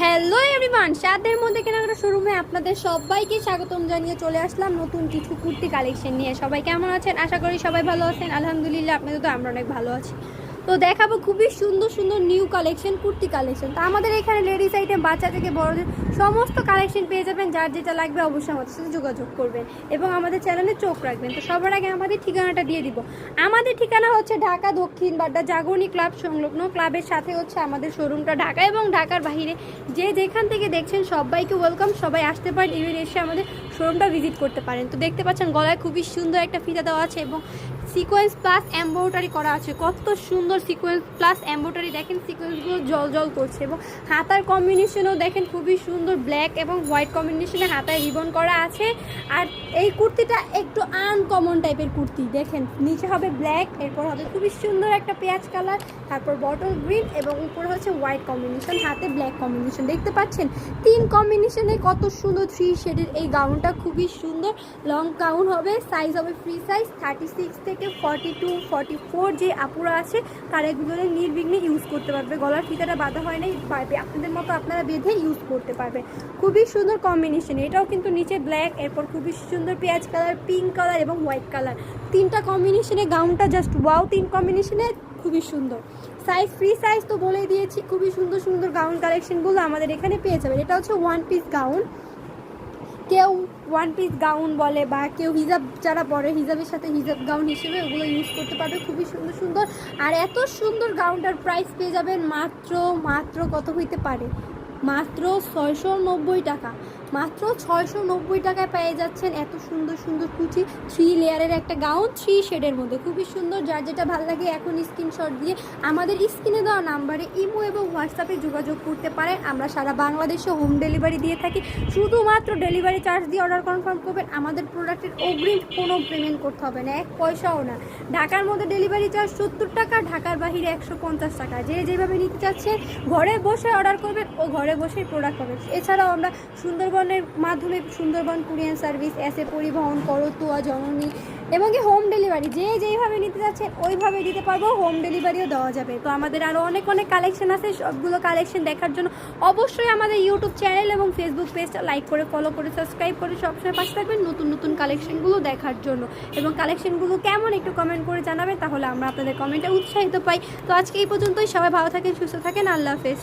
Hello everyone, সাদের মধ্যে কেনাকাটা শোরুমে আপনাদের সবাইকে স্বাগতম জানিয়ে চলে আসলাম নতুন কিছু কুর্তি কালেকশন নিয়ে। সবাই কেমন আছেন? আশা করি সবাই ভালো আছেন। আলহামদুলিল্লাহ, আপনাদের তো আমরা অনেক ভালো আছি। তো দেখাবো খুবই সুন্দর সুন্দর নিউ কালেকশন, কুর্তি কালেকশন। তো আমাদের এখানে লেডিস আইটেম, বাচ্চা থেকে বড়দের সমস্ত কালেকশন পেয়ে যাবেন। যার যেটা লাগবে অবশ্যই আমাদের সাথে যোগাযোগ করবেন এবং আমাদের চ্যানেলে চোখ রাখবেন। তো সবার আগে আমাদের ঠিকানাটা দিয়ে দিব। আমাদের ঠিকানা হচ্ছে ঢাকা দক্ষিণ বাড্ডা জাগরণী ক্লাব সংলগ্ন। ক্লাবের সাথে হচ্ছে আমাদের শোরুমটা ঢাকা এবং ঢাকার বাইরে যে যেখান থেকে দেখছেন সবাইকে ওয়েলকাম। সবাই আসতে পারেন, ইভেন এসে আমাদের শোরুমটা ভিজিট করতে পারেন। তো দেখতে পাচ্ছেন গলায় খুবই সুন্দর একটা ফিতা দেওয়া আছে এবং সিকোয়েন্স প্লাস এমব্রয়ডারি করা আছে। কত সুন্দর সিকোয়েন্স প্লাস এমব্রয়ডারি, দেখেন সিকোয়েন্সগুলো জল জল করছে এবং হাতার কম্বিনেশনও দেখেন খুবই সুন্দর, ব্ল্যাক এবং হোয়াইট কম্বিনেশনে হাতায় রিবন করা আছে। আর এই কুর্তিটা একটু আনকমন টাইপের কুর্তি। দেখেন নিচে হবে ব্ল্যাক, এরপর হবে খুবই সুন্দর একটা পেঁয়াজ কালার, তারপর বটল গ্রিন এবং উপরে হচ্ছে হোয়াইট কম্বিনেশন, হাতে ব্ল্যাক কম্বিনেশন। দেখতে পাচ্ছেন তিন কম্বিনেশনে কত সুন্দর থ্রি শেডের এই গাউনটা, খুবই সুন্দর। লং গাউন হবে, সাইজ হবে ফ্রি সাইজ 36 থেকে 42 44 যে আপুরা আছে তারা এগুলো নির্বিঘ্নে ইউজ করতে পারবে। গলার ফিতাটা বাঁধা হয় নাই, পারবে আপনাদের মতো আপনারা বেঁধে ইউজ করতে পারবে। খুবই সুন্দর কম্বিনেশন। এটাও কিন্তু নিচে ব্ল্যাক, এরপর খুবই সুন্দর পেঁয়াজ কালার, পিঙ্ক কালার এবং হোয়াইট কালার। তিনটা কম্বিনেশনে গাউনটা জাস্ট ওয়াও, তিন কম্বিনেশনে খুবই সুন্দর। সাইজ ফ্রি সাইজ তো বলেই দিয়েছি। খুবই সুন্দর সুন্দর গাউন কালেকশনগুলো আমাদের এখানে পেয়ে যাবেন। এটা হচ্ছে ওয়ান পিস গাউন। কেউ ওয়ান পিস গাউন বলে বা কেউ হিজাব যারা পরে হিজাবের সাথে হিজাব গাউন হিসেবে ওগুলো ইউজ করতে পারবে। খুবই সুন্দর সুন্দর। আর এত সুন্দর গাউনটার প্রাইস পেয়ে যাবেন মাত্র মাত্র কত হইতে পারে, মাত্র 690 টাকা। মাত্র 690 টাকায় পেয়ে যাচ্ছেন এত সুন্দর সুন্দর কুচি 3 লেয়ারের একটা গাউন 3 শেডের মধ্যে। খুবই সুন্দর। যার যেটা ভালো লাগে এখন স্ক্রিনশট দিয়ে আমাদের স্ক্রিনে দেওয়া নাম্বারে ইমো এবং হোয়াটসঅ্যাপে যোগাযোগ করতে পারেন। আমরা সারা বাংলাদেশে হোম ডেলিভারি দিয়ে থাকি। শুধুমাত্র ডেলিভারি চার্জ দিয়ে অর্ডার কনফার্ম করবেন। আমাদের প্রোডাক্টের অগ্রিম কোনো পেমেন্ট করতে হবে না, 1 পয়সাও না। ঢাকার মধ্যে ডেলিভারি চার্জ 70 টাকা, ঢাকার বাহিরে 150 টাকা। যে যেভাবে নিতে চাচ্ছেন ঘরে বসে অর্ডার করবেন ও ঘরে বসেই প্রোডাক্ট পাবেন। এছাড়াও আমরা সুন্দরবনের মাধ্যমে সুন্দরবন কুরিয়ার সার্ভিস, এসে পরিবহন, করতুয়া, জননী এবং কি হোম ডেলিভারি যে যেইভাবে নিতে যাচ্ছেন ওইভাবে দিতে পারবো। হোম ডেলিভারিও দেওয়া যাবে। তো আমাদের আরও অনেক অনেক কালেকশন আছে। সবগুলো কালেকশন দেখার জন্য অবশ্যই আমাদের ইউটিউব চ্যানেল এবং ফেসবুক পেজটা লাইক করে, ফলো করে, সাবস্ক্রাইব করে সবসময় পাশে থাকবেন নতুন নতুন কালেকশনগুলো দেখার জন্য। এবং কালেকশনগুলো কেমন একটু কমেন্ট করে জানাবেন, তাহলে আমরা আপনাদের কমেন্টে উৎসাহিত পাই। তো আজকে এই পর্যন্তই। সবাই ভালো থাকেন, সুস্থ থাকেন। আল্লাহ হাফেজ।